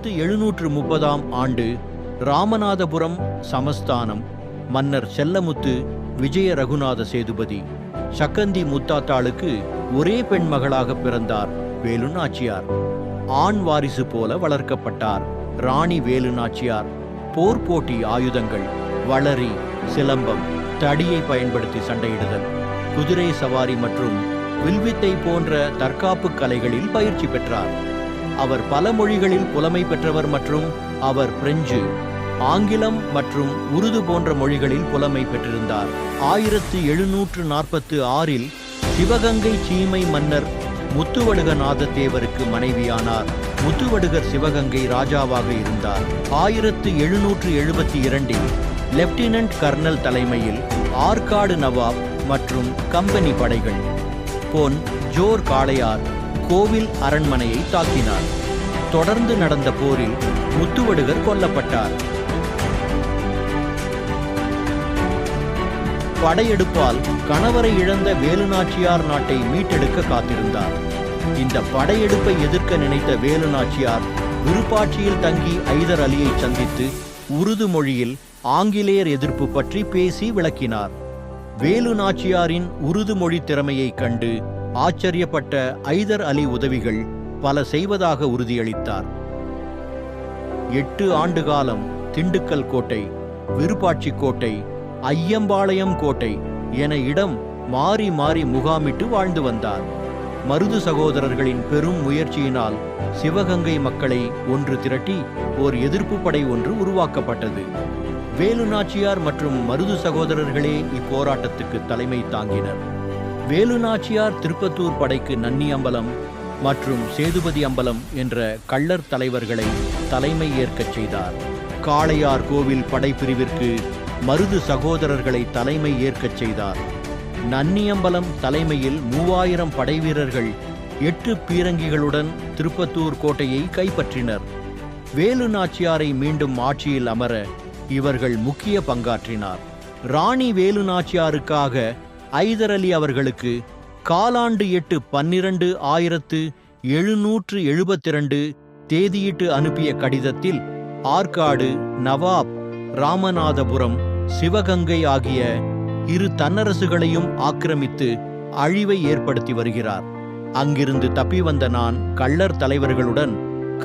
1730 ஆண்டு ராமநாதபுரம் சமஸ்தானம் மன்னர் செல்லமுத்து விஜய ரகுநாத சேதுபதி சக்கந்தி முத்தாத்தாளுக்கு ஒரே பெண் மகளாக பிறந்தார் வேலு நாச்சியார். ஆண் வாரிசு போல வளர்க்கப்பட்டார் ராணி வேலு நாச்சியார். போர் போட்டி ஆயுதங்கள், வளரி, சிலம்பம், தடியை பயன்படுத்தி சண்டையிடுதல், குதிரை சவாரி மற்றும் வில்வித்தை போன்ற தற்காப்பு கலைகளில் பயிற்சி பெற்றார். அவர் பல மொழிகளில் புலமை பெற்றவர் மற்றும் அவர் பிரெஞ்சு, ஆங்கிலம் மற்றும் உருது போன்ற மொழிகளில் புலமை பெற்றிருந்தார். 1746 சிவகங்கை சீமை மன்னர் முத்துவடுகநாத தேவருக்கு மனைவியானார். முத்துவடுகர் சிவகங்கை ராஜாவாக இருந்தார். 1772 லெப்டினன்ட் கர்னல் தலைமையில் ஆற்காடு நவாப் மற்றும் கம்பெனி படைகள் பொன் ஜோர் காளையார் கோவில் அரண்மனையை தாக்கினார். தொடர்ந்து நடந்த போரில் முத்துவடுகர் கொல்லப்பட்டார். படையெடுப்பால் கணவரை இழந்த வேலு நாச்சியார் நாட்டை மீட்டெடுக்க காத்திருந்தார். இந்த படையெடுப்பை எதிர்க்க நினைத்த வேலு நாச்சியார் விருப்பாட்சியில் தங்கி ஐதர் அலியை சந்தித்து உருது மொழியில் ஆங்கிலேயர் எதிர்ப்பு பற்றி பேசி விளக்கினார். வேலு நாச்சியாரின் உருது மொழி திறமையை கண்டு ஆச்சரியப்பட்ட ஐதர் அலி உதவிகள் பல செய்வதாக உறுதியளித்தார். 8 ஆண்டு காலம் திண்டுக்கல் கோட்டை, விருப்பாட்சி கோட்டை, ஐயம்பாளையம் கோட்டை என இடம் மாறி மாறி முகாமிட்டு வாழ்ந்து வந்தார். மருது சகோதரர்களின் பெரும் முயற்சியினால் சிவகங்கை மக்களை ஒன்று திரட்டி ஓர் எதிர்ப்பு படை ஒன்று உருவாக்கப்பட்டது. வேலு நாச்சியார் மற்றும் மருது சகோதரர்களே இப்போராட்டத்துக்கு தலைமை தாங்கினர். வேலு நாச்சியார் திருப்பத்தூர் படைக்கு நன்னி அம்பலம் மற்றும் சேதுபதி அம்பலம் என்ற கள்ளர் தலைவர்களை தலைமை ஏற்கச் செய்தார். காளையார் கோவில் படைப்பிரிவிற்கு மருது சகோதரர்களை தலைமை ஏற்கச் செய்தார். நன்னியம்பலம் தலைமையில் 3000 படைவீரர்கள் 8 பீரங்கிகளுடன் திருப்பத்தூர் கோட்டையை கைப்பற்றினர். வேலு நாச்சியாரை மீண்டும் ஆட்சியில் அமர இவர்கள் முக்கிய பங்காற்றினார். ராணி வேலு நாச்சியாருக்காக ஐதர் அலி அவர்களுக்கு காலாண்டு 8/12/1772 தேதியிட்டு அனுப்பிய கடிதத்தில் ஆற்காடு, நவாப், ராமநாதபுரம், சிவகங்கை ஆகிய 2 தன்னரசுகளையும் ஆக்கிரமித்து அழிவை ஏற்படுத்தி வருகிறார். அங்கிருந்து தப்பி வந்த நான் கள்ளர் தலைவர்களுடன்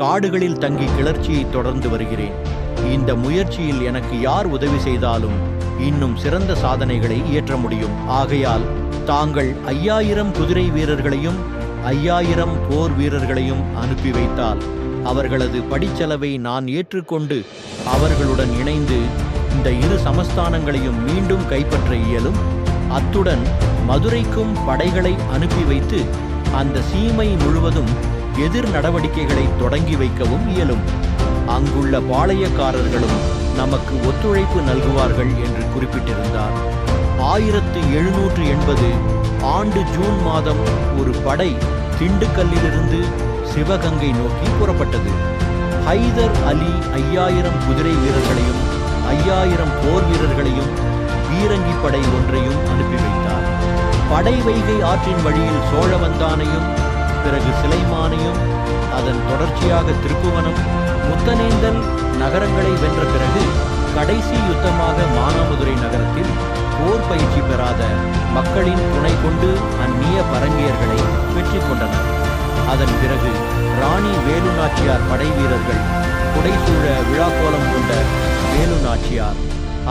காடுகளில் தங்கி கிளர்ச்சியை தொடர்ந்து வருகிறேன். இந்த முயற்சியில் எனக்கு யார் உதவி செய்தாலும் இன்னும் சிறந்த சாதனைகளை இயற்ற முடியும். ஆகையால் தாங்கள் 5000 குதிரை வீரர்களையும் 5000 போர் வீரர்களையும் அனுப்பி வைத்தால் அவர்களது படிச்செலவை நான் ஏற்றுக்கொண்டு அவர்களுடன் இணைந்து இந்த 2 சமஸ்தானங்களையும் மீண்டும் கைப்பற்ற இயலும். அத்துடன் மதுரைக்கும் படைகளை அனுப்பி வைத்து அந்த சீமை முழுவதும் எதிர் நடவடிக்கைகளை தொடங்கி வைக்கவும் இயலும். அங்குள்ள பாளையக்காரர்களும் நமக்கு ஒத்துழைப்பு நல்குவார்கள் என்று குறிப்பிட்டிருந்தார். 1780 ஆண்டு ஜூன் மாதம் ஒரு படை திண்டுக்கல்லிலிருந்து சிவகங்கை நோக்கி புறப்பட்டது. ஹைதர் அலி 5000 குதிரை வீரர்களையும் 5000 போர் வீரர்களையும் பீரங்கி படை ஒன்றையும் அனுப்பி வைத்தார். படை வைகை ஆற்றின் வழியில் சோழவந்தானையும் பிறகு சிலைமானையும் அதன் தொடர்ச்சியாக திருப்புவனம், முத்தனேந்தல் நகரங்களை வென்ற பிறகு கடைசி யுத்தமாக மானாமதுரை நகரத்தில் போர் பயிற்சி பெறாத மக்களின் துணை கொண்டு அந்நிய பரங்கியர்களை வெற்றி கொண்டனர். அதன் பிறகு ராணி வேலு நாச்சியார் படை வீரர்கள் புடைசூழ விழாக்கோலம் கொண்ட வேலு நாச்சியார்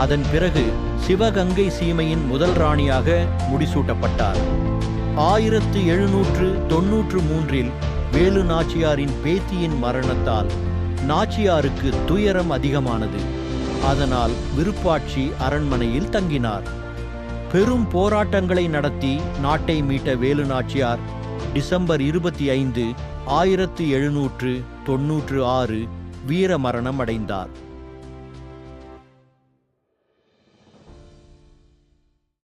அதன் பிறகு சிவகங்கை சீமையின் முதல் ராணியாக முடிசூட்டப்பட்டார். 1793 வேலு நாச்சியாரின் பேத்தியின் மரணத்தால் நாச்சியாருக்கு துயரம் அதிகமானது. அதனால் விருப்பாட்சி அரண்மனையில் தங்கினார். பெரும் போராட்டங்களை நடத்தி நாட்டை மீட்ட வேலு நாச்சியார் டிசம்பர் 25, 1796 வீர மரணம் அடைந்தார்.